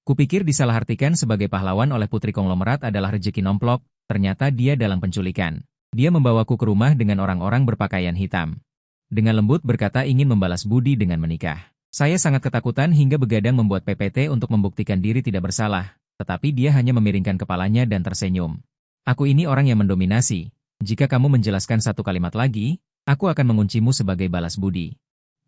Kupikir disalahartikan sebagai pahlawan oleh putri konglomerat adalah rejeki nomplok, ternyata dia dalam penculikan. Dia membawaku ke rumah dengan orang-orang berpakaian hitam. Dengan lembut berkata ingin membalas budi dengan menikah. Saya sangat ketakutan hingga begadang membuat PPT untuk membuktikan diri tidak bersalah, tetapi dia hanya memiringkan kepalanya dan tersenyum. Aku ini orang yang mendominasi. Jika kamu menjelaskan satu kalimat lagi, aku akan menguncimu sebagai balas budi.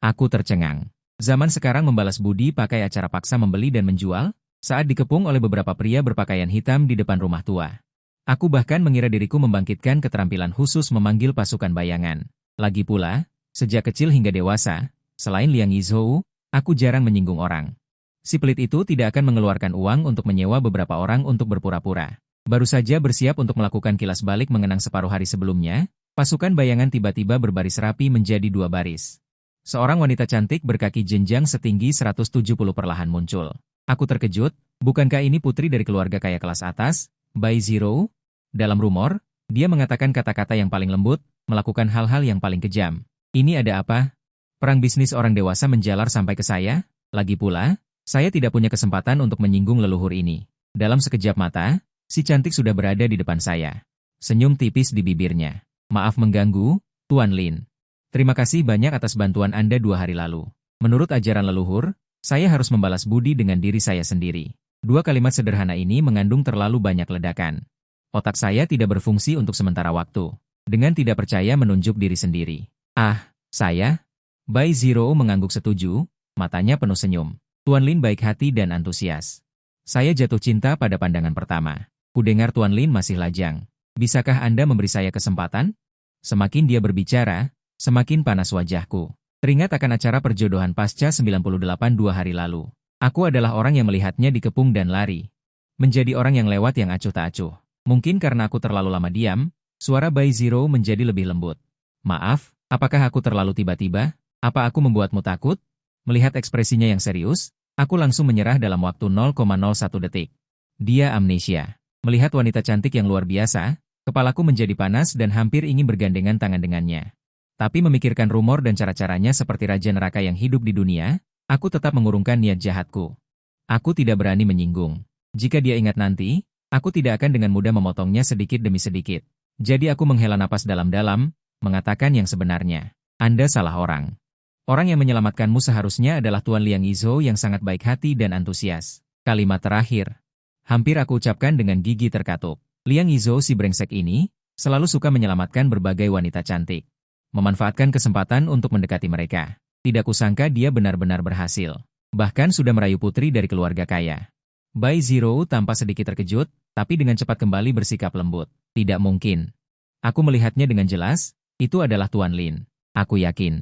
Aku tercengang. Zaman sekarang membalas budi pakai acara paksa membeli dan menjual, saat dikepung oleh beberapa pria berpakaian hitam di depan rumah tua. Aku bahkan mengira diriku membangkitkan keterampilan khusus memanggil pasukan bayangan. Lagi pula, sejak kecil hingga dewasa, selain Liang Yizhou, aku jarang menyinggung orang. Si pelit itu tidak akan mengeluarkan uang untuk menyewa beberapa orang untuk berpura-pura. Baru saja bersiap untuk melakukan kilas balik mengenang separuh hari sebelumnya, pasukan bayangan tiba-tiba berbaris rapi menjadi 2 baris. Seorang wanita cantik berkaki jenjang setinggi 170 perlahan muncul. Aku terkejut, bukankah ini putri dari keluarga kaya kelas atas, Bai Zhou? Dalam rumor, dia mengatakan kata-kata yang paling lembut, melakukan hal-hal yang paling kejam. Ini ada apa? Perang bisnis orang dewasa menjalar sampai ke saya? Lagi pula, saya tidak punya kesempatan untuk menyinggung leluhur ini. Dalam sekejap mata, si cantik sudah berada di depan saya. Senyum tipis di bibirnya. Maaf mengganggu, Tuan Lin. Terima kasih banyak atas bantuan Anda 2 hari lalu. Menurut ajaran leluhur, saya harus membalas budi dengan diri saya sendiri. 2 kalimat sederhana ini mengandung terlalu banyak ledakan. Otak saya tidak berfungsi untuk sementara waktu. Dengan tidak percaya menunjuk diri sendiri. Ah, saya? Bai Zhou mengangguk setuju, matanya penuh senyum. Tuan Lin baik hati dan antusias. Saya jatuh cinta pada pandangan pertama. Kudengar Tuan Lin masih lajang. Bisakah Anda memberi saya kesempatan? Semakin dia berbicara, semakin panas wajahku. Teringat akan acara perjodohan pasca 98 2 hari lalu. Aku adalah orang yang melihatnya dikepung dan lari. Menjadi orang yang lewat yang acuh tak acuh. Mungkin karena aku terlalu lama diam, suara Bai Zhou menjadi lebih lembut. Maaf, apakah aku terlalu tiba-tiba? Apa aku membuatmu takut? Melihat ekspresinya yang serius, aku langsung menyerah dalam waktu 0,01 detik. Dia amnesia. Melihat wanita cantik yang luar biasa, kepalaku menjadi panas dan hampir ingin bergandengan tangan dengannya. Tapi memikirkan rumor dan cara-caranya seperti Raja Neraka yang hidup di dunia, aku tetap mengurungkan niat jahatku. Aku tidak berani menyinggung. Jika dia ingat nanti, aku tidak akan dengan mudah memotongnya sedikit demi sedikit. Jadi aku menghela napas dalam-dalam, mengatakan yang sebenarnya. Anda salah orang. Orang yang menyelamatkanmu seharusnya adalah Tuan Liang Yizhou yang sangat baik hati dan antusias. Kalimat terakhir. Hampir aku ucapkan dengan gigi terkatuk. Liang Yizhou si brengsek ini, selalu suka menyelamatkan berbagai wanita cantik. Memanfaatkan kesempatan untuk mendekati mereka. Tidak kusangka dia benar-benar berhasil. Bahkan sudah merayu putri dari keluarga kaya. Bai Zhou tampak sedikit terkejut, tapi dengan cepat kembali bersikap lembut. Tidak mungkin. Aku melihatnya dengan jelas, itu adalah Tuan Lin. Aku yakin.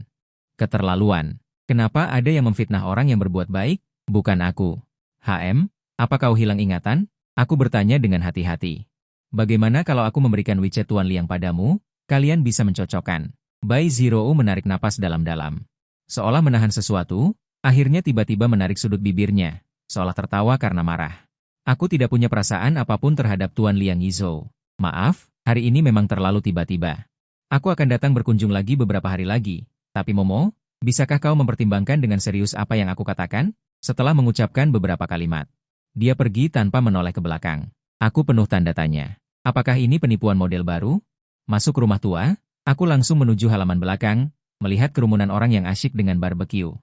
Keterlaluan. Kenapa ada yang memfitnah orang yang berbuat baik? Bukan aku. HM, apa kau hilang ingatan? Aku bertanya dengan hati-hati. Bagaimana kalau aku memberikan WeChat Tuan Liang padamu? Kalian bisa mencocokkan. Bai Zhou menarik napas dalam-dalam. Seolah menahan sesuatu, akhirnya tiba-tiba menarik sudut bibirnya, seolah tertawa karena marah. Aku tidak punya perasaan apapun terhadap Tuan Liang Yizhou. Maaf, hari ini memang terlalu tiba-tiba. Aku akan datang berkunjung lagi beberapa hari lagi. Tapi Momo, bisakah kau mempertimbangkan dengan serius apa yang aku katakan? Setelah mengucapkan beberapa kalimat, dia pergi tanpa menoleh ke belakang. Aku penuh tanda tanya. Apakah ini penipuan model baru? Masuk rumah tua, aku langsung menuju halaman belakang, melihat kerumunan orang yang asyik dengan barbeque.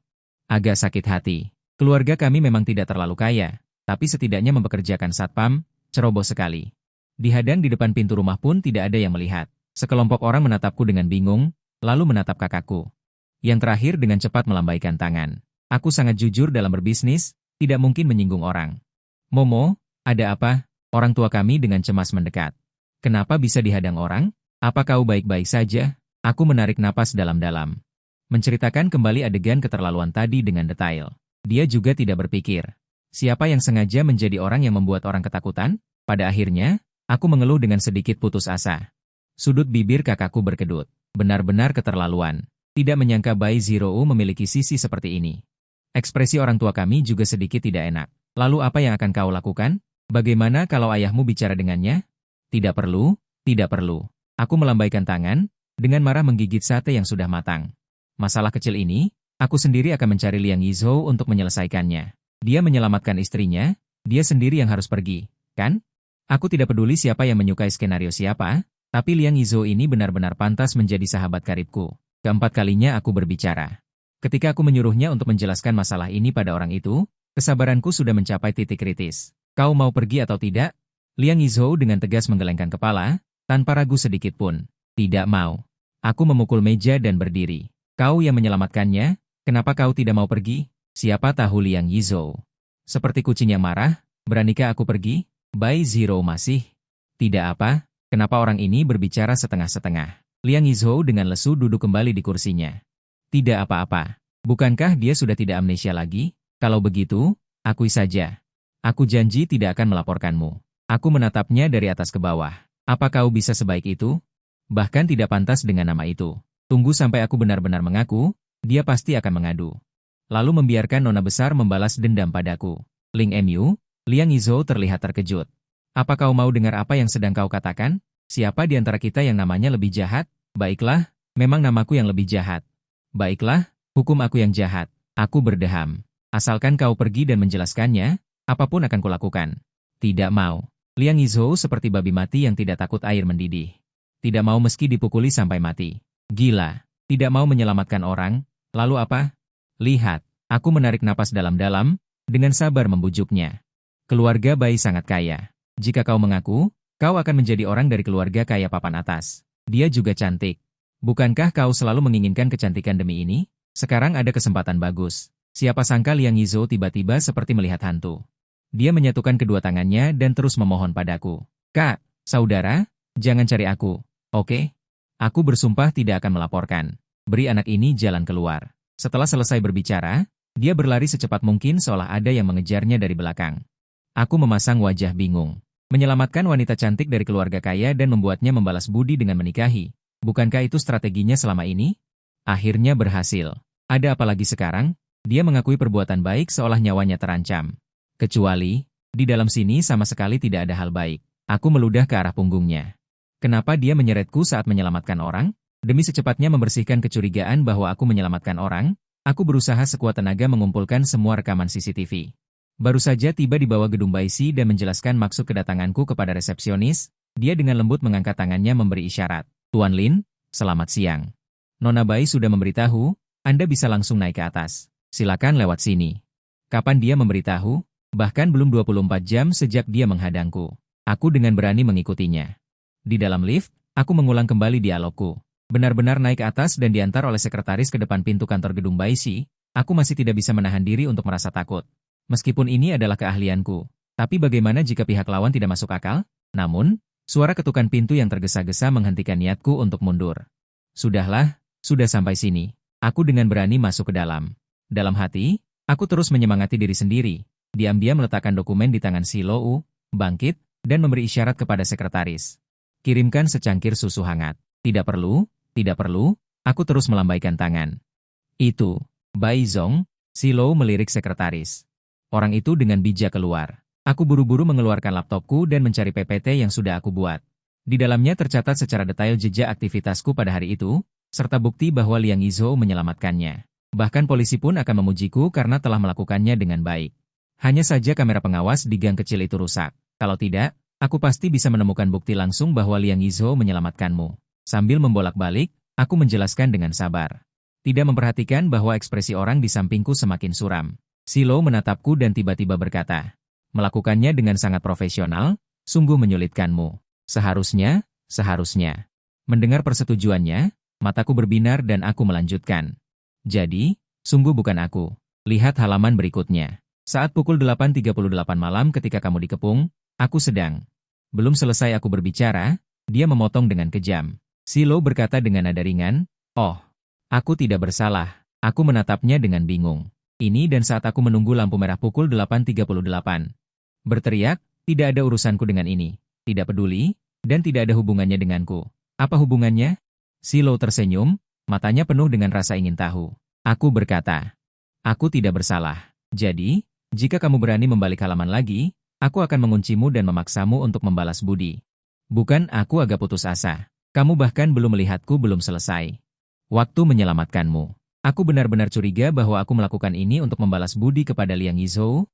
Agak sakit hati. Keluarga kami memang tidak terlalu kaya, tapi setidaknya mempekerjakan satpam, ceroboh sekali. Dihadang di depan pintu rumah pun tidak ada yang melihat. Sekelompok orang menatapku dengan bingung, lalu menatap kakakku. Yang terakhir dengan cepat melambaikan tangan. Aku sangat jujur dalam berbisnis, tidak mungkin menyinggung orang. Momo, ada apa? Orang tua kami dengan cemas mendekat. Kenapa bisa dihadang orang? Apa kau baik-baik saja? Aku menarik napas dalam-dalam. Menceritakan kembali adegan keterlaluan tadi dengan detail. Dia juga tidak berpikir. Siapa yang sengaja menjadi orang yang membuat orang ketakutan? Pada akhirnya, aku mengeluh dengan sedikit putus asa. Sudut bibir kakakku berkedut. Benar-benar keterlaluan. Tidak menyangka Bai Zhou memiliki sisi seperti ini. Ekspresi orang tua kami juga sedikit tidak enak. Lalu apa yang akan kau lakukan? Bagaimana kalau ayahmu bicara dengannya? Tidak perlu, tidak perlu. Aku melambaikan tangan, dengan marah menggigit sate yang sudah matang. Masalah kecil ini, aku sendiri akan mencari Liang Yizhou untuk menyelesaikannya. Dia menyelamatkan istrinya, Dia sendiri yang harus pergi, kan? Aku tidak peduli siapa yang menyukai skenario siapa, tapi Liang Yizhou ini benar-benar pantas menjadi sahabat karibku. Keempat kalinya aku berbicara. Ketika aku menyuruhnya untuk menjelaskan masalah ini pada orang itu, kesabaranku sudah mencapai titik kritis. Kau mau pergi atau tidak? Liang Yizhou dengan tegas menggelengkan kepala, tanpa ragu sedikit pun. Tidak mau. Aku memukul meja dan berdiri. Kau yang menyelamatkannya, kenapa kau tidak mau pergi? Siapa tahu Liang Yizhou. Seperti kucing yang marah, beranikah aku pergi? Bai Zero masih. Tidak apa, kenapa orang ini berbicara setengah-setengah? Liang Yizhou dengan lesu duduk kembali di kursinya. Tidak apa-apa. Bukankah dia sudah tidak amnesia lagi? Kalau begitu, akui saja. Aku janji tidak akan melaporkanmu. Aku menatapnya dari atas ke bawah. Apa kau bisa sebaik itu? Bahkan tidak pantas dengan nama itu. Tunggu sampai aku benar-benar mengaku, dia pasti akan mengadu. Lalu membiarkan nona besar membalas dendam padaku. Ling Mu, Liang Yizhou terlihat terkejut. Apa kau mau dengar apa yang sedang kau katakan? Siapa di antara kita yang namanya lebih jahat? Baiklah, memang namaku yang lebih jahat. Baiklah, hukum aku yang jahat. Aku berdeham. Asalkan kau pergi dan menjelaskannya, apapun akan kulakukan. Tidak mau. Liang Yizhou seperti babi mati yang tidak takut air mendidih. Tidak mau meski dipukuli sampai mati. Gila. Tidak mau menyelamatkan orang. Lalu apa? Lihat. Aku menarik napas dalam-dalam, dengan sabar membujuknya. Keluarga Bai sangat kaya. Jika kau mengaku, kau akan menjadi orang dari keluarga kaya papan atas. Dia juga cantik. Bukankah kau selalu menginginkan kecantikan demi ini? Sekarang ada kesempatan bagus. Siapa sangka Liang Yizhou tiba-tiba seperti melihat hantu. Dia menyatukan kedua tangannya dan terus memohon padaku. Kak, saudara, jangan cari aku, oke? Aku bersumpah tidak akan melaporkan. Beri anak ini jalan keluar. Setelah selesai berbicara, dia berlari secepat mungkin seolah ada yang mengejarnya dari belakang. Aku memasang wajah bingung. Menyelamatkan wanita cantik dari keluarga kaya dan membuatnya membalas budi dengan menikahi. Bukankah itu strateginya selama ini? Akhirnya berhasil. Ada apa lagi sekarang? Dia mengakui perbuatan baik seolah nyawanya terancam. Kecuali, di dalam sini sama sekali tidak ada hal baik. Aku meludah ke arah punggungnya. Kenapa dia menyeretku saat menyelamatkan orang? Demi secepatnya membersihkan kecurigaan bahwa aku menyelamatkan orang, aku berusaha sekuat tenaga mengumpulkan semua rekaman CCTV. Baru saja tiba di bawah gedung Baisi dan menjelaskan maksud kedatanganku kepada resepsionis, dia dengan lembut mengangkat tangannya memberi isyarat. Tuan Lin, selamat siang. Nona Bai sudah memberitahu, Anda bisa langsung naik ke atas. Silakan lewat sini. Kapan dia memberitahu? Bahkan belum 24 jam sejak dia menghadangku. Aku dengan berani mengikutinya. Di dalam lift, aku mengulang kembali dialogku. Benar-benar naik ke atas dan diantar oleh sekretaris ke depan pintu kantor gedung Baisi, aku masih tidak bisa menahan diri untuk merasa takut. Meskipun ini adalah keahlianku, tapi bagaimana jika pihak lawan tidak masuk akal? Namun, suara ketukan pintu yang tergesa-gesa menghentikan niatku untuk mundur. Sudahlah, sudah sampai sini. Aku dengan berani masuk ke dalam. Dalam hati, aku terus menyemangati diri sendiri. Diam-diam meletakkan dokumen di tangan si Lou, bangkit, dan memberi isyarat kepada sekretaris. Kirimkan secangkir susu hangat. Tidak perlu, aku terus melambaikan tangan. Itu, Bai Zong, si Lou melirik sekretaris. Orang itu dengan bijak keluar. Aku buru-buru mengeluarkan laptopku dan mencari PPT yang sudah aku buat. Di dalamnya tercatat secara detail jejak aktivitasku pada hari itu, serta bukti bahwa Liang Yizhou menyelamatkannya. Bahkan polisi pun akan memujiku karena telah melakukannya dengan baik. Hanya saja kamera pengawas di gang kecil itu rusak. Kalau tidak, aku pasti bisa menemukan bukti langsung bahwa Liang Yizhou menyelamatkanmu. Sambil membolak-balik, aku menjelaskan dengan sabar. Tidak memperhatikan bahwa ekspresi orang di sampingku semakin suram. Si Lou menatapku dan tiba-tiba berkata, melakukannya dengan sangat profesional, sungguh menyulitkanmu. Seharusnya. Mendengar persetujuannya, mataku berbinar dan aku melanjutkan. Jadi, sungguh bukan aku. Lihat halaman berikutnya. Saat pukul 8.38 malam ketika kamu dikepung, aku sedang. Belum selesai aku berbicara, dia memotong dengan kejam. Si Lou berkata dengan nada ringan, oh, aku tidak bersalah. Aku menatapnya dengan bingung. Ini dan saat aku menunggu lampu merah pukul 8.38. Berteriak, tidak ada urusanku dengan ini. Tidak peduli, dan tidak ada hubungannya denganku. Apa hubungannya? Si Lou tersenyum, matanya penuh dengan rasa ingin tahu. Aku berkata, aku tidak bersalah. Jadi, jika kamu berani membalik halaman lagi, aku akan menguncimu dan memaksamu untuk membalas budi. Bukan aku agak putus asa. Kamu bahkan belum melihatku belum selesai. Waktu menyelamatkanmu. Aku benar-benar curiga bahwa aku melakukan ini untuk membalas budi kepada Liang Yizhou.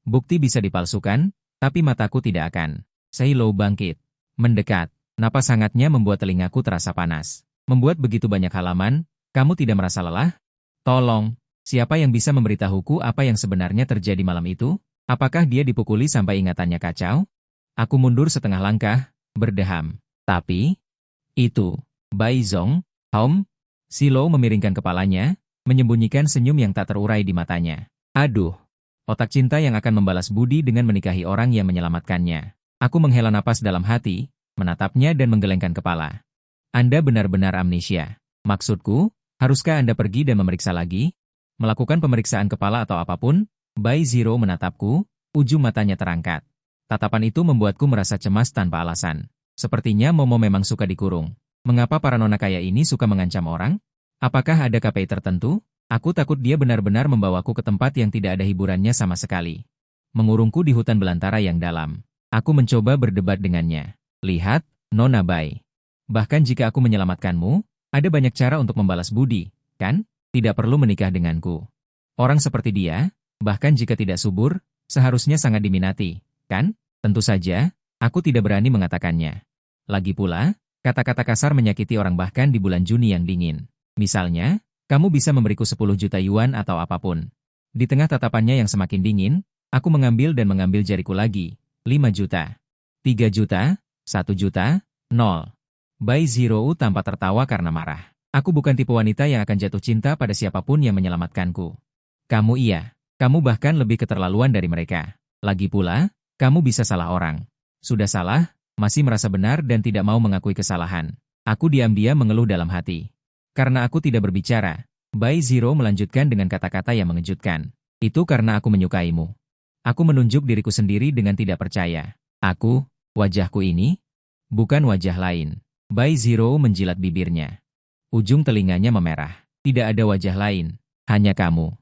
Bukti bisa dipalsukan, tapi mataku tidak akan. Silo bangkit. Mendekat. Napas hangatnya membuat telingaku terasa panas. Membuat begitu banyak halaman, kamu tidak merasa lelah? Tolong, siapa yang bisa memberitahuku apa yang sebenarnya terjadi malam itu? Apakah dia dipukuli sampai ingatannya kacau? Aku mundur setengah langkah, berdeham. Tapi, itu, Bai Zong, Hom, Silo memiringkan kepalanya, menyembunyikan senyum yang tak terurai di matanya. Aduh, otak cinta yang akan membalas budi dengan menikahi orang yang menyelamatkannya. Aku menghela napas dalam hati, menatapnya dan menggelengkan kepala. Anda benar-benar amnesia. Maksudku, haruskah Anda pergi dan memeriksa lagi? Melakukan pemeriksaan kepala atau apapun? Bai Zero menatapku, ujung matanya terangkat. Tatapan itu membuatku merasa cemas tanpa alasan. Sepertinya Momo memang suka dikurung. Mengapa para nona kaya ini suka mengancam orang? Apakah ada KPI tertentu? Aku takut dia benar-benar membawaku ke tempat yang tidak ada hiburannya sama sekali. Mengurungku di hutan belantara yang dalam. Aku mencoba berdebat dengannya. Lihat, Nona Bai. Bahkan jika aku menyelamatkanmu, ada banyak cara untuk membalas budi, kan? Tidak perlu menikah denganku. Orang seperti dia, bahkan jika tidak subur, seharusnya sangat diminati, kan? Tentu saja, aku tidak berani mengatakannya. Lagi pula, kata-kata kasar menyakiti orang bahkan di bulan Juni yang dingin. Misalnya, kamu bisa memberiku 10 juta yuan atau apapun. Di tengah tatapannya yang semakin dingin, aku mengambil jariku lagi. 5 juta. 3 juta, 1 juta, 0. Bai Zero tampak tertawa karena marah. Aku bukan tipe wanita yang akan jatuh cinta pada siapapun yang menyelamatkanku. Kamu iya. Kamu bahkan lebih keterlaluan dari mereka. Lagi pula, kamu bisa salah orang. Sudah salah, masih merasa benar dan tidak mau mengakui kesalahan. Aku diam-diam mengeluh dalam hati. Karena aku tidak berbicara, Bai Zero melanjutkan dengan kata-kata yang mengejutkan. Itu karena aku menyukaimu. Aku menunjuk diriku sendiri dengan tidak percaya. Aku, wajahku ini, bukan wajah lain. Bai Zero menjilat bibirnya. Ujung telinganya memerah. Tidak ada wajah lain, hanya kamu.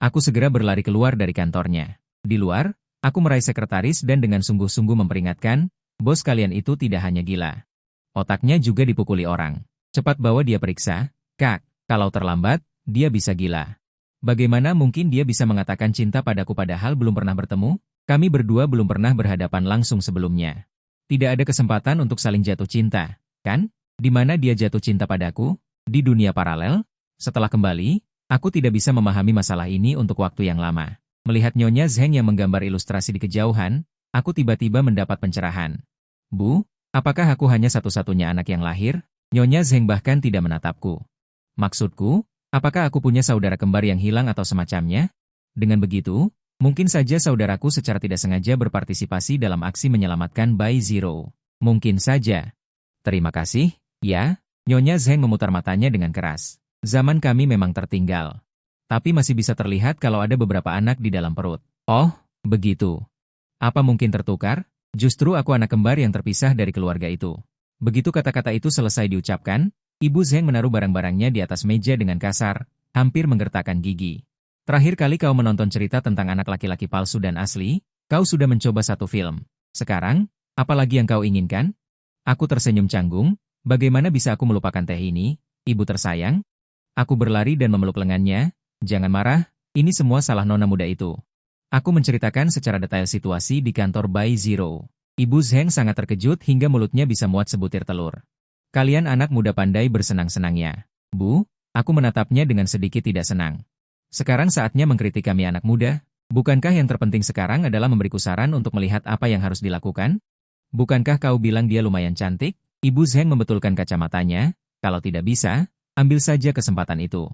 Aku segera berlari keluar dari kantornya. Di luar, aku meraih sekretaris dan dengan sungguh-sungguh memperingatkan, bos kalian itu tidak hanya gila. Otaknya juga dipukuli orang. Cepat bawa dia periksa, Kak. Kalau terlambat, dia bisa gila. Bagaimana mungkin dia bisa mengatakan cinta padaku padahal belum pernah bertemu? Kami berdua belum pernah berhadapan langsung sebelumnya. Tidak ada kesempatan untuk saling jatuh cinta, kan? Di mana dia jatuh cinta padaku? Di dunia paralel? Setelah kembali, aku tidak bisa memahami masalah ini untuk waktu yang lama. Melihat Nyonya Zheng yang menggambar ilustrasi di kejauhan, aku tiba-tiba mendapat pencerahan. Bu, apakah aku hanya satu-satunya anak yang lahir? Nyonya Zheng bahkan tidak menatapku. Maksudku, apakah aku punya saudara kembar yang hilang atau semacamnya? Dengan begitu, mungkin saja saudaraku secara tidak sengaja berpartisipasi dalam aksi menyelamatkan Bai Zero. Mungkin saja. Terima kasih, ya. Nyonya Zheng memutar matanya dengan keras. Zaman kami memang tertinggal. Tapi masih bisa terlihat kalau ada beberapa anak di dalam perut. Oh, begitu. Apa mungkin tertukar? Justru aku anak kembar yang terpisah dari keluarga itu. Begitu kata-kata itu selesai diucapkan, Ibu Zheng menaruh barang-barangnya di atas meja dengan kasar, hampir menggertakkan gigi. Terakhir kali kau menonton cerita tentang anak laki-laki palsu dan asli, kau sudah mencoba satu film. Sekarang, apa lagi yang kau inginkan? Aku tersenyum canggung, bagaimana bisa aku melupakan teh ini, ibu tersayang? Aku berlari dan memeluk lengannya, jangan marah, ini semua salah nona muda itu. Aku menceritakan secara detail situasi di kantor Bai Zero. Ibu Zheng sangat terkejut hingga mulutnya bisa muat sebutir telur. Kalian anak muda pandai bersenang-senangnya. Bu, aku menatapnya dengan sedikit tidak senang. Sekarang saatnya mengkritik kami anak muda. Bukankah yang terpenting sekarang adalah memberiku saran untuk melihat apa yang harus dilakukan? Bukankah kau bilang dia lumayan cantik? Ibu Zheng membetulkan kacamatanya. Kalau tidak bisa, ambil saja kesempatan itu.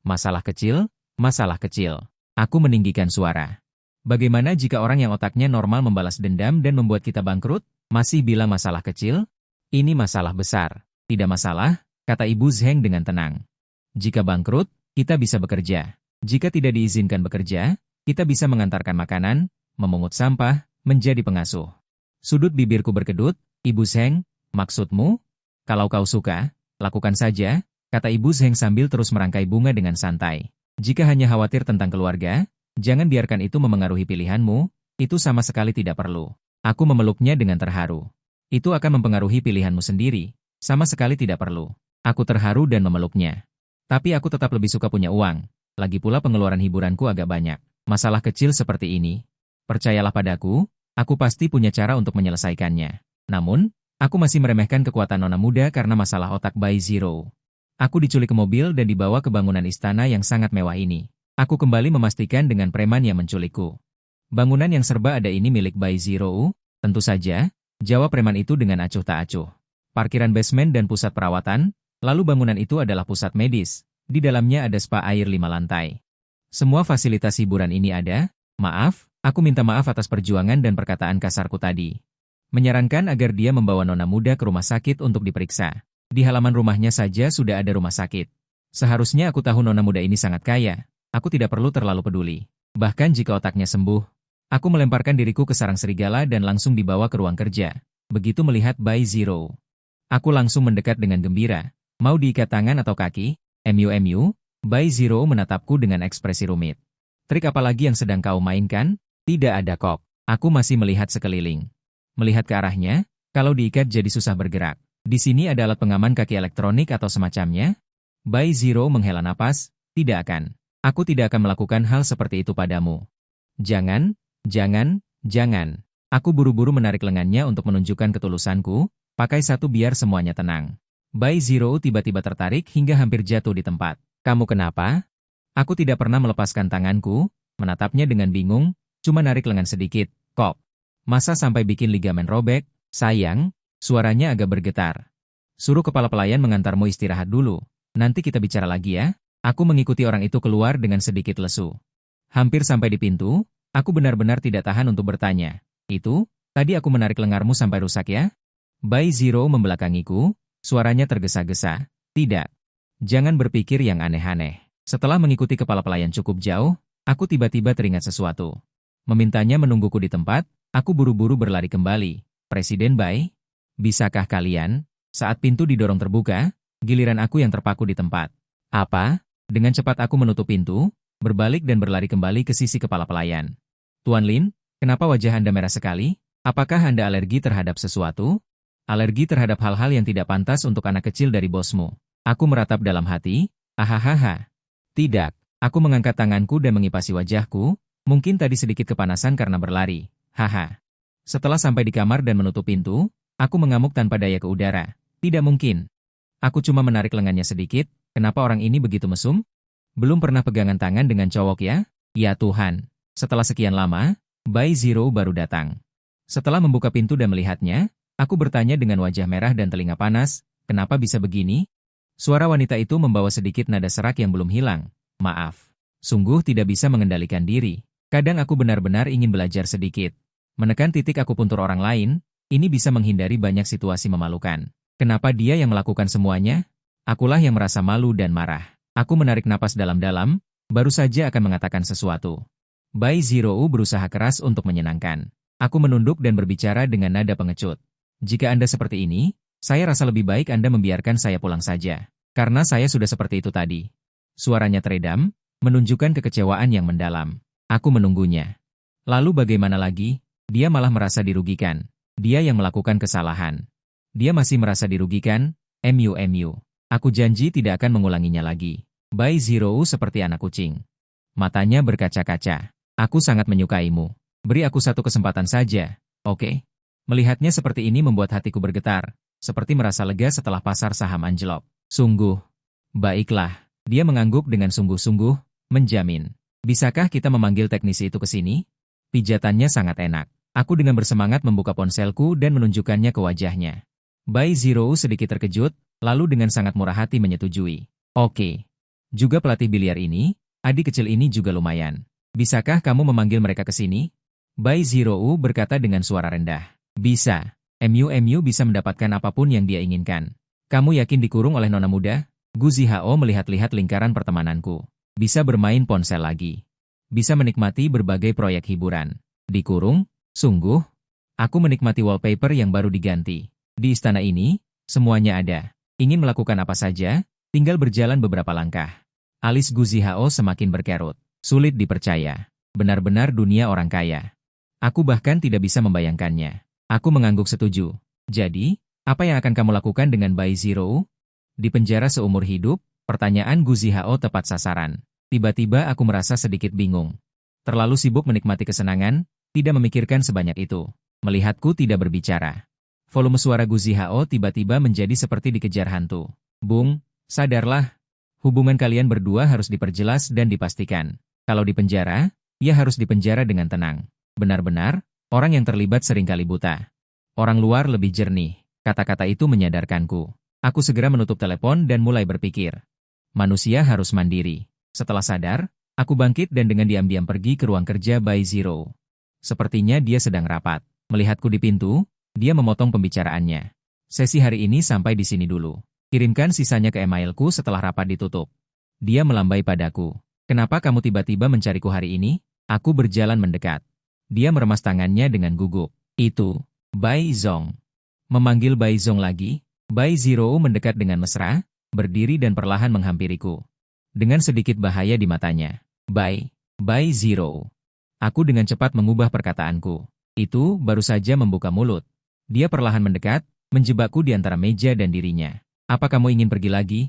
Masalah kecil, masalah kecil. Aku meninggikan suara. Bagaimana jika orang yang otaknya normal membalas dendam dan membuat kita bangkrut, masih bilang masalah kecil? Ini masalah besar. Tidak masalah, kata Ibu Zheng dengan tenang. Jika bangkrut, kita bisa bekerja. Jika tidak diizinkan bekerja, kita bisa mengantarkan makanan, memungut sampah, menjadi pengasuh. Sudut bibirku berkedut, Ibu Zheng, maksudmu? Kalau kau suka, lakukan saja, kata Ibu Zheng sambil terus merangkai bunga dengan santai. Jika hanya khawatir tentang keluarga, jangan biarkan itu memengaruhi pilihanmu, itu sama sekali tidak perlu. Aku memeluknya dengan terharu. Itu akan mempengaruhi pilihanmu sendiri, sama sekali tidak perlu. Aku terharu dan memeluknya. Tapi aku tetap lebih suka punya uang, lagi pula pengeluaran hiburanku agak banyak. Masalah kecil seperti ini. Percayalah padaku, aku pasti punya cara untuk menyelesaikannya. Namun, aku masih meremehkan kekuatan nona muda karena masalah otak Bai Zero. Aku diculik ke mobil dan dibawa ke bangunan istana yang sangat mewah ini. Aku kembali memastikan dengan preman yang menculikku. Bangunan yang serba ada ini milik Bai Zero? Tentu saja, jawab preman itu dengan acuh tak acuh. Parkiran basement dan pusat perawatan, lalu bangunan itu adalah pusat medis. Di dalamnya ada spa air 5 lantai. Semua fasilitas hiburan ini ada. Maaf, aku minta maaf atas perjuangan dan perkataan kasarku tadi. Menyarankan agar dia membawa nona muda ke rumah sakit untuk diperiksa. Di halaman rumahnya saja sudah ada rumah sakit. Seharusnya aku tahu nona muda ini sangat kaya. Aku tidak perlu terlalu peduli. Bahkan jika otaknya sembuh, aku melemparkan diriku ke sarang serigala dan langsung dibawa ke ruang kerja. Begitu melihat Bai Zero, aku langsung mendekat dengan gembira. Mau diikat tangan atau kaki? MU. Bai Zero menatapku dengan ekspresi rumit. Trik apa lagi yang sedang kau mainkan? Tidak ada kok. Aku masih melihat sekeliling. Melihat ke arahnya, kalau diikat jadi susah bergerak. Di sini ada alat pengaman kaki elektronik atau semacamnya? Bai Zero menghela napas. Tidak akan. Aku tidak akan melakukan hal seperti itu padamu. Jangan. Aku buru-buru menarik lengannya untuk menunjukkan ketulusanku. Pakai satu biar semuanya tenang. Bai Zero tiba-tiba tertarik hingga hampir jatuh di tempat. Kamu kenapa? Aku tidak pernah melepaskan tanganku, menatapnya dengan bingung, cuma narik lengan sedikit. Kok? Masa sampai bikin ligamen robek? Sayang, suaranya agak bergetar. Suruh kepala pelayan mengantarmu istirahat dulu. Nanti kita bicara lagi ya. Aku mengikuti orang itu keluar dengan sedikit lesu. Hampir sampai di pintu, aku benar-benar tidak tahan untuk bertanya. Itu, tadi aku menarik lenganmu sampai rusak ya? Bai Zero membelakangiku, suaranya tergesa-gesa. Tidak. Jangan berpikir yang aneh-aneh. Setelah mengikuti kepala pelayan cukup jauh, aku tiba-tiba teringat sesuatu. Memintanya menungguku di tempat, aku buru-buru berlari kembali. Presiden Bai, bisakah kalian? Saat pintu didorong terbuka, giliran aku yang terpaku di tempat. Apa? Dengan cepat aku menutup pintu, berbalik dan berlari kembali ke sisi kepala pelayan. Tuan Lin, kenapa wajah Anda merah sekali? Apakah Anda alergi terhadap sesuatu? Alergi terhadap hal-hal yang tidak pantas untuk anak kecil dari bosmu. Aku meratap dalam hati, ahahaha. Tidak, aku mengangkat tanganku dan mengipasi wajahku, mungkin tadi sedikit kepanasan karena berlari. Haha. Setelah sampai di kamar dan menutup pintu, aku mengamuk tanpa daya ke udara. Tidak mungkin. Aku cuma menarik lengannya sedikit, kenapa orang ini begitu mesum? Belum pernah pegangan tangan dengan cowok ya? Ya Tuhan. Setelah sekian lama, Bai Zero baru datang. Setelah membuka pintu dan melihatnya, aku bertanya dengan wajah merah dan telinga panas, kenapa bisa begini? Suara wanita itu membawa sedikit nada serak yang belum hilang. Maaf. Sungguh tidak bisa mengendalikan diri. Kadang aku benar-benar ingin belajar sedikit. Menekan titik akupuntur orang lain, ini bisa menghindari banyak situasi memalukan. Kenapa dia yang melakukan semuanya? Akulah yang merasa malu dan marah. Aku menarik napas dalam-dalam, baru saja akan mengatakan sesuatu. Bai Zero berusaha keras untuk menyenangkan. Aku menunduk dan berbicara dengan nada pengecut. Jika Anda seperti ini, saya rasa lebih baik Anda membiarkan saya pulang saja. Karena saya sudah seperti itu tadi. Suaranya teredam, menunjukkan kekecewaan yang mendalam. Aku menunggunya. Lalu bagaimana lagi? Dia malah merasa dirugikan. Dia yang melakukan kesalahan. Dia masih merasa dirugikan. MU. Aku janji tidak akan mengulanginya lagi. Bai Zero seperti anak kucing. Matanya berkaca-kaca. Aku sangat menyukaimu. Beri aku satu kesempatan saja, oke? Melihatnya seperti ini membuat hatiku bergetar, seperti merasa lega setelah pasar saham anjlok. Sungguh. Baiklah. Dia mengangguk dengan sungguh-sungguh, menjamin. Bisakah kita memanggil teknisi itu ke sini? Pijatannya sangat enak. Aku dengan bersemangat membuka ponselku dan menunjukkannya ke wajahnya. Bai Zero sedikit terkejut, lalu dengan sangat murah hati menyetujui. Oke. Juga pelatih biliar ini, adik kecil ini juga lumayan. Bisakah kamu memanggil mereka ke sini? Bai Zero berkata dengan suara rendah. Bisa. MU bisa mendapatkan apapun yang dia inginkan. Kamu yakin dikurung oleh nona muda? Gu Zihao melihat-lihat lingkaran pertemananku. Bisa bermain ponsel lagi. Bisa menikmati berbagai proyek hiburan. Dikurung? Sungguh? Aku menikmati wallpaper yang baru diganti. Di istana ini, semuanya ada. Ingin melakukan apa saja, tinggal berjalan beberapa langkah. Alis Gu Zihao semakin berkerut. Sulit dipercaya. Benar-benar dunia orang kaya. Aku bahkan tidak bisa membayangkannya. Aku mengangguk setuju. Jadi, apa yang akan kamu lakukan dengan Bai Zero? Di penjara seumur hidup? Pertanyaan Gu Zihao tepat sasaran. Tiba-tiba aku merasa sedikit bingung. Terlalu sibuk menikmati kesenangan, Tidak memikirkan sebanyak itu. Melihatku tidak berbicara. Volume suara Gu Zihao tiba-tiba menjadi seperti dikejar hantu. Bung, sadarlah. Hubungan kalian berdua harus diperjelas dan dipastikan. Kalau di penjara, ia harus dipenjara dengan tenang. Benar-benar, orang yang terlibat seringkali buta. Orang luar lebih jernih. Kata-kata itu menyadarkanku. Aku segera menutup telepon dan mulai berpikir. Manusia harus mandiri. Setelah sadar, aku bangkit dan dengan diam-diam pergi ke ruang kerja Bai Zero. Sepertinya dia sedang rapat. Melihatku di pintu, dia memotong pembicaraannya. Sesi hari ini sampai di sini dulu. Kirimkan sisanya ke emailku setelah rapat ditutup. Dia melambai padaku. Kenapa kamu tiba-tiba mencariku hari ini? Aku berjalan mendekat. Dia meremas tangannya dengan gugup. Itu, Bai Zong. Memanggil Bai Zong lagi, Bai Zero mendekat dengan mesra, berdiri dan perlahan menghampiriku. Dengan sedikit bahaya di matanya. Bai Zero. Aku dengan cepat mengubah perkataanku. Itu baru saja membuka mulut. Dia perlahan mendekat, menjebakku di antara meja dan dirinya. Apa kamu ingin pergi lagi?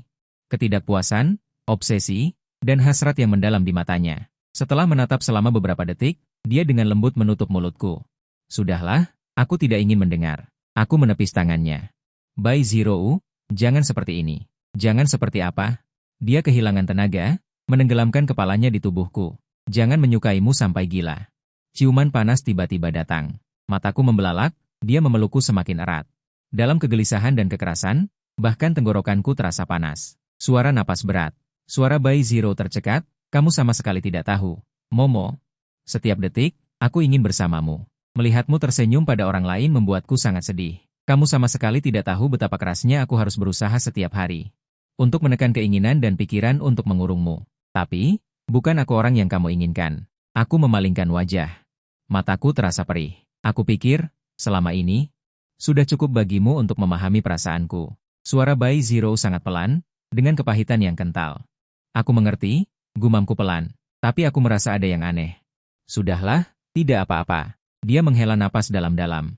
Ketidakpuasan, obsesi, dan hasrat yang mendalam di matanya. Setelah menatap selama beberapa detik, dia dengan lembut menutup mulutku. Sudahlah, aku tidak ingin mendengar. Aku menepis tangannya. Bai Zero, jangan seperti ini. Jangan seperti apa? Dia kehilangan tenaga, menenggelamkan kepalanya di tubuhku. Jangan menyukaimu sampai gila. Ciuman panas tiba-tiba datang. Mataku membelalak, dia memelukku semakin erat. Dalam kegelisahan dan kekerasan, bahkan tenggorokanku terasa panas. Suara napas berat. Suara Bai Zero tercekat, kamu sama sekali tidak tahu. Momo. Setiap detik, aku ingin bersamamu. Melihatmu tersenyum pada orang lain membuatku sangat sedih. Kamu sama sekali tidak tahu betapa kerasnya aku harus berusaha setiap hari. Untuk menekan keinginan dan pikiran untuk mengurungmu. Tapi, bukan aku orang yang kamu inginkan. Aku memalingkan wajah. Mataku terasa perih. Aku pikir, selama ini, sudah cukup bagimu untuk memahami perasaanku. Suara Bai Zero sangat pelan, dengan kepahitan yang kental. Aku mengerti, gumamku pelan. Tapi aku merasa ada yang aneh. Sudahlah, tidak apa-apa. Dia menghela napas dalam-dalam.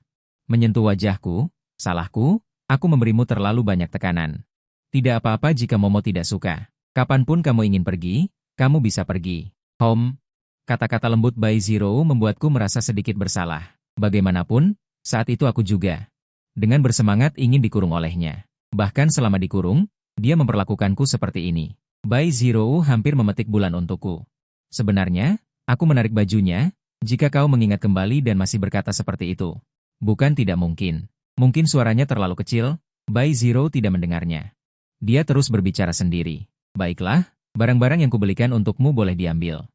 Menyentuh wajahku, salahku, aku memberimu terlalu banyak tekanan. Tidak apa-apa jika Momo tidak suka. Kapanpun kamu ingin pergi, kamu bisa pergi. Kata-kata lembut Bai Zero membuatku merasa sedikit bersalah. Bagaimanapun, saat itu aku juga. Dengan bersemangat ingin dikurung olehnya. Bahkan selama dikurung, dia memperlakukanku seperti ini. Bai Zero hampir memetik bulan untukku. Sebenarnya, aku menarik bajunya, jika kau mengingat kembali dan masih berkata seperti itu. Bukan tidak mungkin. Mungkin suaranya terlalu kecil, Bai Zero tidak mendengarnya. Dia terus berbicara sendiri. Baiklah, barang-barang yang kubelikan untukmu boleh diambil.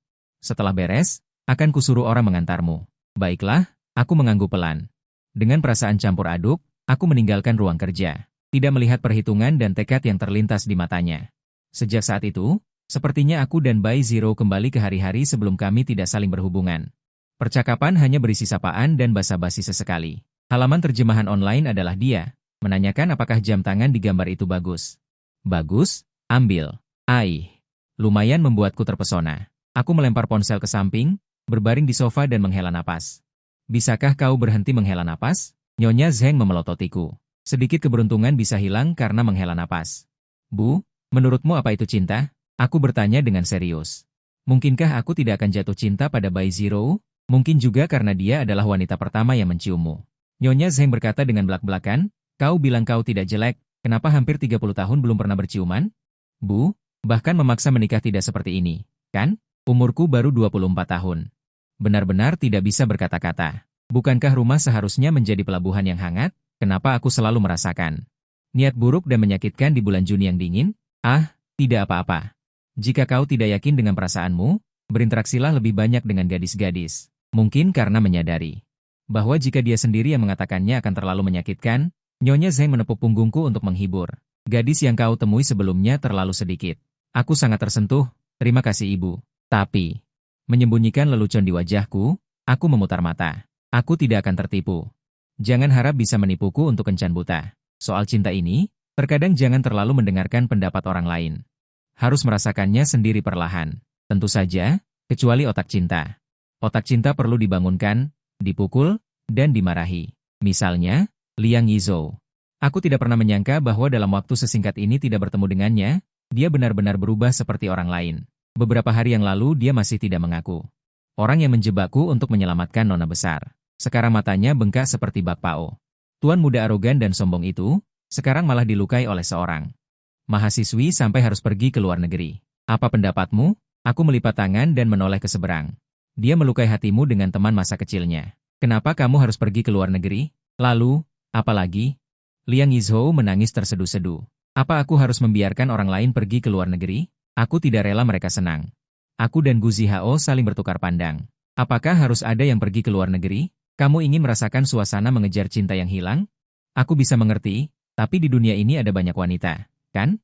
Setelah beres, akan kusuruh orang mengantarmu. Baiklah, aku mengangguk pelan. Dengan perasaan campur aduk, aku meninggalkan ruang kerja. Tidak melihat perhitungan dan tekad yang terlintas di matanya. Sejak saat itu, sepertinya aku dan Bai Zero kembali ke hari-hari sebelum kami tidak saling berhubungan. Percakapan hanya berisi sapaan dan basa-basi sesekali. Halaman terjemahan online adalah dia, menanyakan apakah jam tangan di gambar itu bagus. Bagus, ambil. Lumayan membuatku terpesona. Aku melempar ponsel ke samping, berbaring di sofa dan menghela napas. Bisakah kau berhenti menghela napas? Nyonya Zheng memelototiku. Sedikit keberuntungan bisa hilang karena menghela napas. Bu, menurutmu apa itu cinta? Aku bertanya dengan serius. Mungkinkah aku tidak akan jatuh cinta pada Bai Zero? Mungkin juga karena dia adalah wanita pertama yang menciummu. Nyonya Zheng berkata dengan belak-belakan, kau bilang kau tidak jelek, kenapa hampir 30 tahun belum pernah berciuman? Bu, bahkan memaksa menikah tidak seperti ini, kan? Umurku baru 24 tahun. Benar-benar tidak bisa berkata-kata. Bukankah rumah seharusnya menjadi pelabuhan yang hangat? Kenapa aku selalu merasakan niat buruk dan menyakitkan di bulan Juni yang dingin? Tidak apa-apa. Jika kau tidak yakin dengan perasaanmu, berinteraksilah lebih banyak dengan gadis-gadis. Mungkin karena menyadari bahwa jika dia sendiri yang mengatakannya akan terlalu menyakitkan, Nyonya Zheng menepuk punggungku untuk menghibur. Gadis yang kau temui sebelumnya terlalu sedikit. Aku sangat tersentuh, terima kasih ibu. Tapi, menyembunyikan lelucon di wajahku, aku memutar mata. Aku tidak akan tertipu. Jangan harap bisa menipuku untuk kencan buta. Soal cinta ini, terkadang jangan terlalu mendengarkan pendapat orang lain. Harus merasakannya sendiri perlahan. Tentu saja, kecuali otak cinta. Otak cinta perlu dibangunkan, dipukul, dan dimarahi. Misalnya, Liang Yizhou. Aku tidak pernah menyangka bahwa dalam waktu sesingkat ini tidak bertemu dengannya, dia benar-benar berubah seperti orang lain. Beberapa hari yang lalu dia masih tidak mengaku. Orang yang menjebakku untuk menyelamatkan nona besar. Sekarang matanya bengkak seperti bak pao. Tuan muda arogan dan sombong itu, sekarang malah dilukai oleh seorang mahasiswi sampai harus pergi ke luar negeri. Apa pendapatmu? Aku melipat tangan dan menoleh ke seberang. Dia melukai hatimu dengan teman masa kecilnya. Kenapa kamu harus pergi ke luar negeri? Lalu, apa lagi? Liang Yizhou menangis terseduh-seduh. Apa aku harus membiarkan orang lain pergi ke luar negeri? Aku tidak rela mereka senang. Aku dan Gu Zihao saling bertukar pandang. Apakah harus ada yang pergi ke luar negeri? Kamu ingin merasakan suasana mengejar cinta yang hilang? Aku bisa mengerti, tapi di dunia ini ada banyak wanita, kan?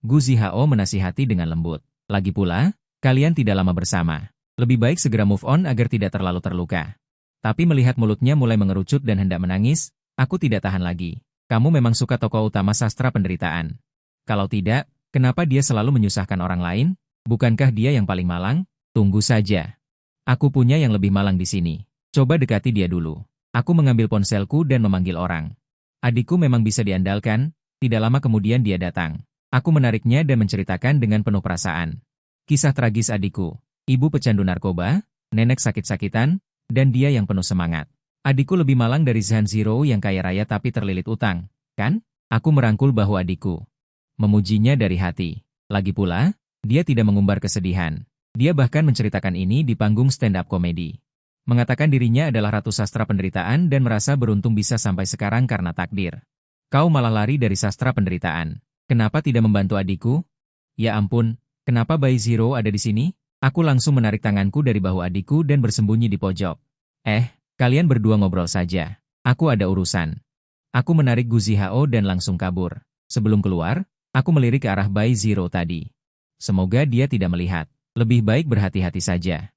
Gu Zihao menasihati dengan lembut. Lagi pula, kalian tidak lama bersama. Lebih baik segera move on agar tidak terlalu terluka. Tapi melihat mulutnya mulai mengerucut dan hendak menangis, aku tidak tahan lagi. Kamu memang suka tokoh utama sastra penderitaan. Kalau tidak, kenapa dia selalu menyusahkan orang lain? Bukankah dia yang paling malang? Tunggu saja. Aku punya yang lebih malang di sini. Coba dekati dia dulu. Aku mengambil ponselku dan memanggil orang. Adikku memang bisa diandalkan, tidak lama kemudian dia datang. Aku menariknya dan menceritakan dengan penuh perasaan. Kisah tragis adikku. Ibu pecandu narkoba, nenek sakit-sakitan, dan dia yang penuh semangat. Adikku lebih malang dari Zhan Zero yang kaya raya tapi terlilit utang, kan? Aku merangkul bahu adikku. Memujinya dari hati. Lagi pula, dia tidak mengumbar kesedihan. Dia bahkan menceritakan ini di panggung stand-up komedi. Mengatakan dirinya adalah ratu sastra penderitaan dan merasa beruntung bisa sampai sekarang karena takdir. Kau malah lari dari sastra penderitaan. Kenapa tidak membantu adikku? Ya ampun, kenapa Bai Zero ada di sini? Aku langsung menarik tanganku dari bahu adikku dan bersembunyi di pojok. Kalian berdua ngobrol saja. Aku ada urusan. Aku menarik Gu Zihao dan langsung kabur. Sebelum keluar, aku melirik ke arah Bai Zero tadi. Semoga dia tidak melihat. Lebih baik berhati-hati saja.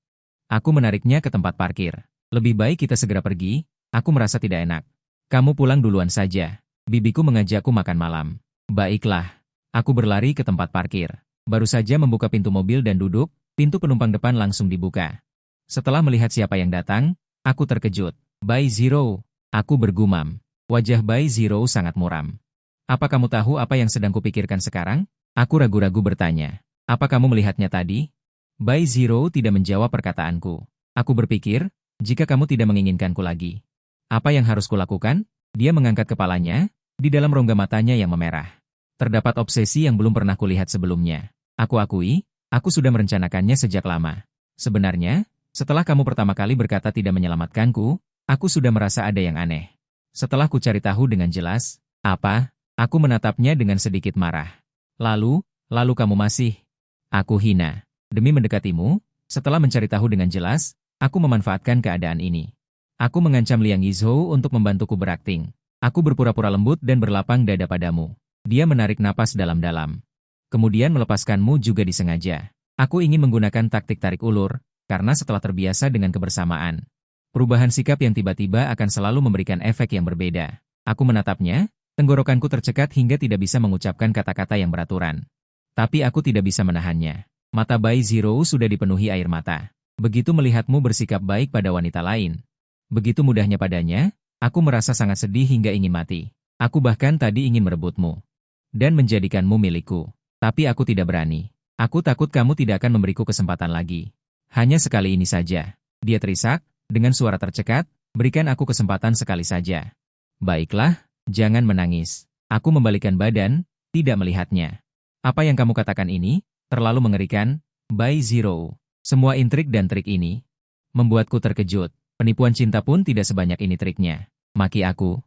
Aku menariknya ke tempat parkir. Lebih baik kita segera pergi, aku merasa tidak enak. Kamu pulang duluan saja. Bibiku mengajakku makan malam. Baiklah. Aku berlari ke tempat parkir. Baru saja membuka pintu mobil dan duduk, pintu penumpang depan langsung dibuka. Setelah melihat siapa yang datang, aku terkejut. Bai Zero. Aku bergumam. Wajah Bai Zero sangat muram. Apa kamu tahu apa yang sedang kupikirkan sekarang? Aku ragu-ragu bertanya. Apa kamu melihatnya tadi? Bai Zero tidak menjawab perkataanku. Aku berpikir, jika kamu tidak menginginkanku lagi. Apa yang harus kulakukan? Dia mengangkat kepalanya, di dalam rongga matanya yang memerah. Terdapat obsesi yang belum pernah kulihat sebelumnya. Aku akui, aku sudah merencanakannya sejak lama. Sebenarnya, setelah kamu pertama kali berkata tidak menyelamatkanku, aku sudah merasa ada yang aneh. Setelah ku cari tahu dengan jelas, apa? Aku menatapnya dengan sedikit marah. Lalu kamu masih? Aku hina. Demi mendekatimu, setelah mencari tahu dengan jelas, aku memanfaatkan keadaan ini. Aku mengancam Liang Yizhou untuk membantuku berakting. Aku berpura-pura lembut dan berlapang dada padamu. Dia menarik napas dalam-dalam. Kemudian melepaskanmu juga disengaja. Aku ingin menggunakan taktik tarik ulur, karena setelah terbiasa dengan kebersamaan. Perubahan sikap yang tiba-tiba akan selalu memberikan efek yang berbeda. Aku menatapnya, tenggorokanku tercekat hingga tidak bisa mengucapkan kata-kata yang beraturan. Tapi aku tidak bisa menahannya. Mata Bai Zero sudah dipenuhi air mata. Begitu melihatmu bersikap baik pada wanita lain. Begitu mudahnya padanya, aku merasa sangat sedih hingga ingin mati. Aku bahkan tadi ingin merebutmu. Dan menjadikanmu milikku. Tapi aku tidak berani. Aku takut kamu tidak akan memberiku kesempatan lagi. Hanya sekali ini saja. Dia terisak, dengan suara tercekat, berikan aku kesempatan sekali saja. Baiklah, jangan menangis. Aku membalikkan badan, tidak melihatnya. Apa yang kamu katakan ini? Terlalu mengerikan, Bai Zero. Semua intrik dan trik ini membuatku terkejut. Penipuan cinta pun tidak sebanyak ini triknya. Maki aku.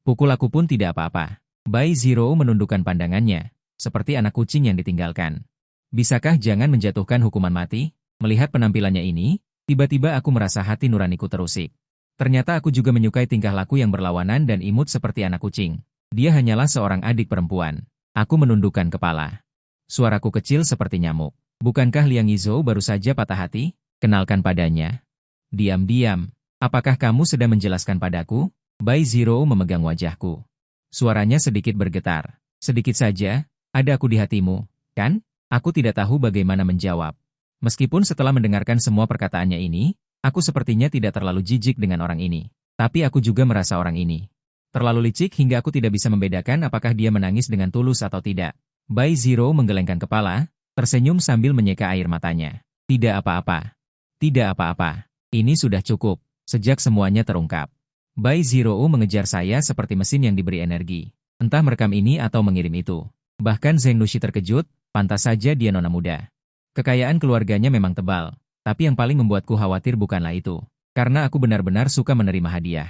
Pukul aku pun tidak apa-apa. Bai Zero menundukkan pandangannya, seperti anak kucing yang ditinggalkan. Bisakah jangan menjatuhkan hukuman mati? Melihat penampilannya ini, tiba-tiba aku merasa hati nuraniku terusik. Ternyata aku juga menyukai tingkah laku yang berlawanan dan imut seperti anak kucing. Dia hanyalah seorang adik perempuan. Aku menundukkan kepala. Suaraku kecil seperti nyamuk. Bukankah Liang Yizhou baru saja patah hati? Kenalkan padanya. Diam-diam. Apakah kamu sedang menjelaskan padaku? Bai Zero memegang wajahku. Suaranya sedikit bergetar. Sedikit saja, ada aku di hatimu, kan? Aku tidak tahu bagaimana menjawab. Meskipun setelah mendengarkan semua perkataannya ini, aku sepertinya tidak terlalu jijik dengan orang ini. Tapi aku juga merasa orang ini terlalu licik hingga aku tidak bisa membedakan apakah dia menangis dengan tulus atau tidak. Bai Zero menggelengkan kepala, tersenyum sambil menyeka air matanya. Tidak apa-apa. Tidak apa-apa. Ini sudah cukup, sejak semuanya terungkap. Bai Zirou mengejar saya seperti mesin yang diberi energi. Entah merekam ini atau mengirim itu. Bahkan Zheng Nushi terkejut, pantas saja dia nona muda. Kekayaan keluarganya memang tebal, tapi yang paling membuatku khawatir bukanlah itu. Karena aku benar-benar suka menerima hadiah.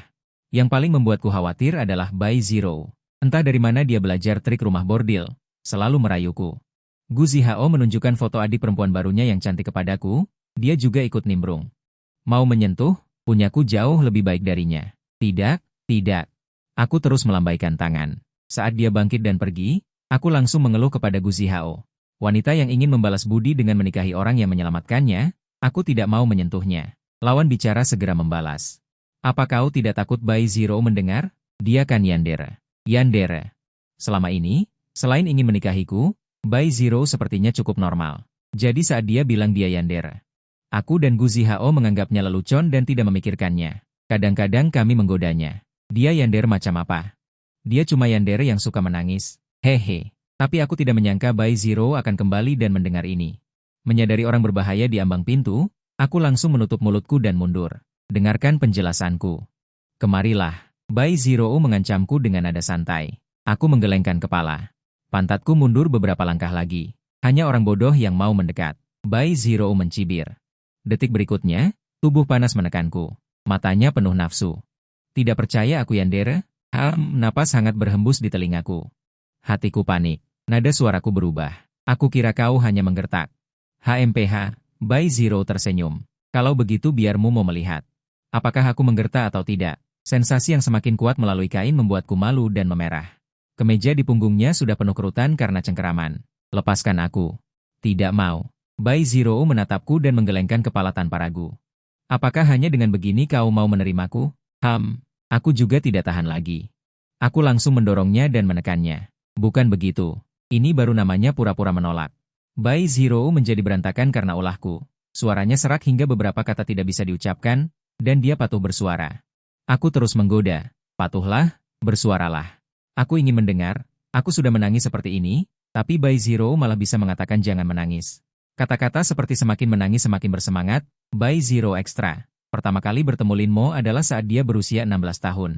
Yang paling membuatku khawatir adalah Bai Zirou. Entah dari mana dia belajar trik rumah bordil, selalu merayuku. Gu Zihao menunjukkan foto adik perempuan barunya yang cantik kepadaku, dia juga ikut nimbrung. Mau menyentuh, punyaku jauh lebih baik darinya. Tidak, tidak. Aku terus melambaikan tangan. Saat dia bangkit dan pergi, aku langsung mengeluh kepada Gu Zihao. Wanita yang ingin membalas budi dengan menikahi orang yang menyelamatkannya, aku tidak mau menyentuhnya. Lawan bicara segera membalas. Apa kau tidak takut Bai Zirou mendengar? Dia kan yandere. Yandere. Selama ini, selain ingin menikahiku, Bai Zirou sepertinya cukup normal. Jadi saat dia bilang dia yandere, aku dan Gu Zihao menganggapnya lelucon dan tidak memikirkannya. Kadang-kadang kami menggodanya. Dia yandere macam apa? Dia cuma yandere yang suka menangis. Hehe. Tapi aku tidak menyangka Bai Zirou akan kembali dan mendengar ini. Menyadari orang berbahaya di ambang pintu, aku langsung menutup mulutku dan mundur. Dengarkan penjelasanku. Kemarilah. Bai Zirou mengancamku dengan nada santai. Aku menggelengkan kepala. Pantatku mundur beberapa langkah lagi. Hanya orang bodoh yang mau mendekat. Bai Zirou mencibir. Detik berikutnya, tubuh panas menekanku. Matanya penuh nafsu. Tidak percaya aku yandere? Napas hangat berhembus di telingaku. Hatiku panik. Nada suaraku berubah. Aku kira kau hanya menggertak. HMPH, Bai Zirou tersenyum. Kalau begitu biarmu mau melihat. Apakah aku menggertak atau tidak? Sensasi yang semakin kuat melalui kain membuatku malu dan memerah. Kemeja di punggungnya sudah penuh kerutan karena cengkeraman. Lepaskan aku. Tidak mau. Bai Zirou menatapku dan menggelengkan kepala tanpa ragu. Apakah hanya dengan begini kau mau menerimaku? Aku juga tidak tahan lagi. Aku langsung mendorongnya dan menekannya. Bukan begitu. Ini baru namanya pura-pura menolak. Bai Zirou menjadi berantakan karena ulahku. Suaranya serak hingga beberapa kata tidak bisa diucapkan, dan dia patuh bersuara. Aku terus menggoda. Patuhlah, bersuaralah. Aku ingin mendengar, aku sudah menangis seperti ini, tapi Bai Zirou malah bisa mengatakan jangan menangis. Kata-kata seperti semakin menangis semakin bersemangat. Bai Zirou ekstra. Pertama kali bertemu Lin Mo adalah saat dia berusia 16 tahun.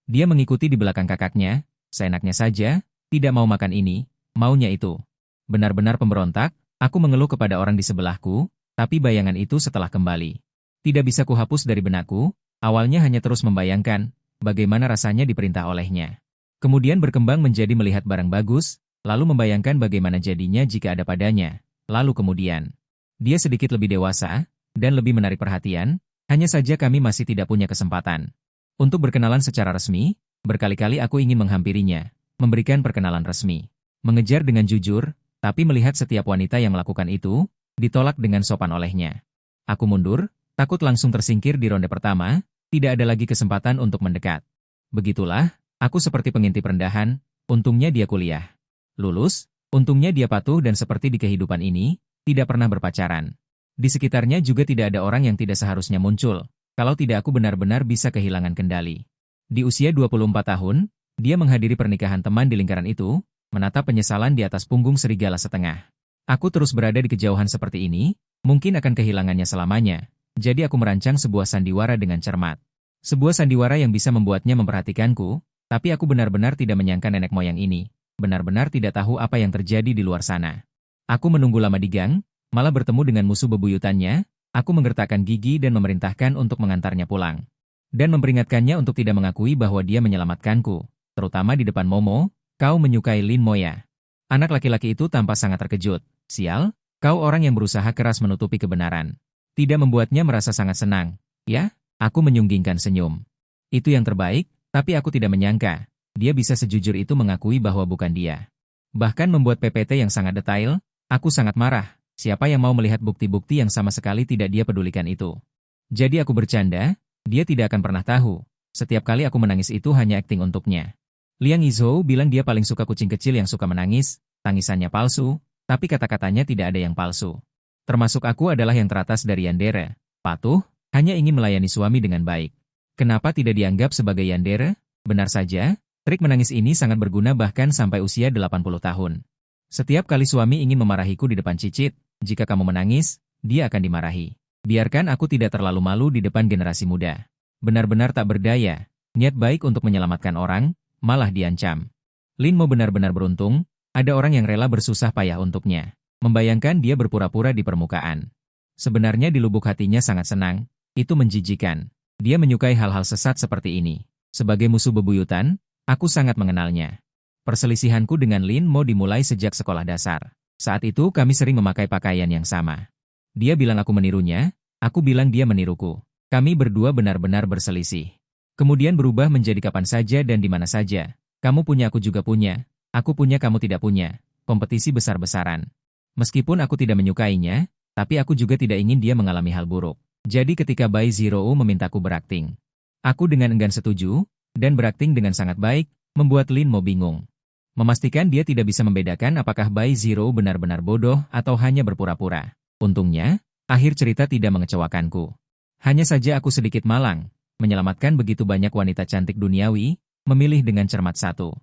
Dia mengikuti di belakang kakaknya, seenaknya saja, tidak mau makan ini, maunya itu. Benar-benar pemberontak, aku mengeluh kepada orang di sebelahku, tapi bayangan itu setelah kembali. Tidak bisa kuhapus dari benakku, awalnya hanya terus membayangkan, bagaimana rasanya diperintah olehnya. Kemudian berkembang menjadi melihat barang bagus, lalu membayangkan bagaimana jadinya jika ada padanya. Lalu kemudian, dia sedikit lebih dewasa, dan lebih menarik perhatian, hanya saja kami masih tidak punya kesempatan. Untuk berkenalan secara resmi, berkali-kali aku ingin menghampirinya, memberikan perkenalan resmi. Mengejar dengan jujur, tapi melihat setiap wanita yang melakukan itu, ditolak dengan sopan olehnya. Aku mundur, takut langsung tersingkir di ronde pertama, tidak ada lagi kesempatan untuk mendekat. Begitulah, aku seperti pengintip rendahan, untungnya dia kuliah. Lulus, untungnya dia patuh dan seperti di kehidupan ini, tidak pernah berpacaran. Di sekitarnya juga tidak ada orang yang tidak seharusnya muncul, kalau tidak aku benar-benar bisa kehilangan kendali. Di usia 24 tahun, dia menghadiri pernikahan teman di lingkaran itu, menatap penyesalan di atas punggung serigala setengah. Aku terus berada di kejauhan seperti ini, mungkin akan kehilangannya selamanya, jadi aku merancang sebuah sandiwara dengan cermat. Sebuah sandiwara yang bisa membuatnya memperhatikanku, tapi aku benar-benar tidak menyangka nenek moyang ini, benar-benar tidak tahu apa yang terjadi di luar sana. Aku menunggu lama di gang, malah bertemu dengan musuh bebuyutannya, aku menggertakkan gigi dan memerintahkan untuk mengantarnya pulang. Dan memperingatkannya untuk tidak mengakui bahwa dia menyelamatkanku, terutama di depan Momo, kau menyukai Lin Mo ya. Anak laki-laki itu tampak sangat terkejut. Sial, kau orang yang berusaha keras menutupi kebenaran. Tidak membuatnya merasa sangat senang. Ya, aku menyunggingkan senyum. Itu yang terbaik, tapi aku tidak menyangka, dia bisa sejujur itu mengakui bahwa bukan dia. Bahkan membuat PPT yang sangat detail, aku sangat marah. Siapa yang mau melihat bukti-bukti yang sama sekali tidak dia pedulikan itu? Jadi aku bercanda, dia tidak akan pernah tahu. Setiap kali aku menangis itu hanya akting untuknya. Liang Yizhou bilang dia paling suka kucing kecil yang suka menangis, tangisannya palsu, tapi kata-katanya tidak ada yang palsu. Termasuk aku adalah yang teratas dari yandere, patuh, hanya ingin melayani suami dengan baik. Kenapa tidak dianggap sebagai yandere? Benar saja, trik menangis ini sangat berguna bahkan sampai usia 80 tahun. Setiap kali suami ingin memarahiku di depan Cicit, jika kamu menangis, dia akan dimarahi. Biarkan aku tidak terlalu malu di depan generasi muda. Benar-benar tak berdaya, niat baik untuk menyelamatkan orang, malah diancam. Lin Mo benar-benar beruntung, ada orang yang rela bersusah payah untuknya. Membayangkan dia berpura-pura di permukaan. Sebenarnya di lubuk hatinya sangat senang, itu menjijikan. Dia menyukai hal-hal sesat seperti ini. Sebagai musuh bebuyutan, aku sangat mengenalnya. Perselisihanku dengan Lin Mo dimulai sejak sekolah dasar. Saat itu kami sering memakai pakaian yang sama. Dia bilang aku menirunya, aku bilang dia meniruku. Kami berdua benar-benar berselisih. Kemudian berubah menjadi kapan saja dan di mana saja. Kamu punya aku juga punya, aku punya kamu tidak punya. Kompetisi besar-besaran. Meskipun aku tidak menyukainya, tapi aku juga tidak ingin dia mengalami hal buruk. Jadi ketika Bai Zero memintaku berakting, aku dengan enggan setuju, dan berakting dengan sangat baik, membuat Lin Mo bingung. Memastikan dia tidak bisa membedakan apakah Bai Zero benar-benar bodoh atau hanya berpura-pura. Untungnya, akhir cerita tidak mengecewakanku. Hanya saja aku sedikit malang, menyelamatkan begitu banyak wanita cantik duniawi, memilih dengan cermat satu.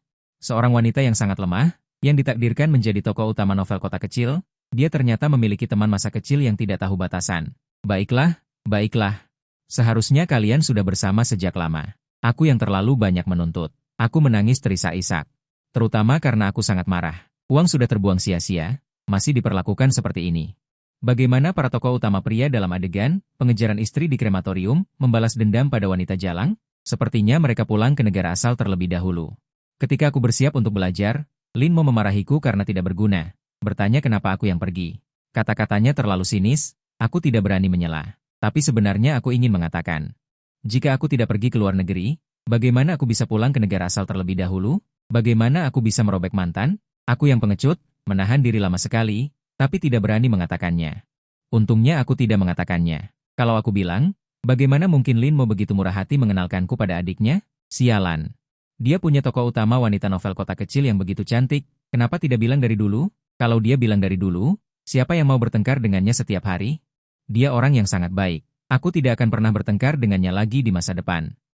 Seorang wanita yang sangat lemah, yang ditakdirkan menjadi tokoh utama novel kota kecil, dia ternyata memiliki teman masa kecil yang tidak tahu batasan. Baiklah, baiklah. Seharusnya kalian sudah bersama sejak lama. Aku yang terlalu banyak menuntut. Aku menangis terisak-isak. Terutama karena aku sangat marah. Uang sudah terbuang sia-sia, masih diperlakukan seperti ini. Bagaimana para tokoh utama pria dalam adegan, pengejaran istri di krematorium, membalas dendam pada wanita jalang? Sepertinya mereka pulang ke negara asal terlebih dahulu. Ketika aku bersiap untuk belajar, Lin Mo memarahiku karena tidak berguna. Bertanya kenapa aku yang pergi. Kata-katanya terlalu sinis, aku tidak berani menyela. Tapi sebenarnya aku ingin mengatakan. Jika aku tidak pergi ke luar negeri, bagaimana aku bisa pulang ke negara asal terlebih dahulu? Bagaimana aku bisa merobek mantan? Aku yang pengecut, menahan diri lama sekali, tapi tidak berani mengatakannya. Untungnya aku tidak mengatakannya. Kalau aku bilang, bagaimana mungkin Lin Mo begitu murah hati mengenalkanku pada adiknya? Sialan. Dia punya tokoh utama wanita novel kota kecil yang begitu cantik, kenapa tidak bilang dari dulu? Kalau dia bilang dari dulu, siapa yang mau bertengkar dengannya setiap hari? Dia orang yang sangat baik. Aku tidak akan pernah bertengkar dengannya lagi di masa depan.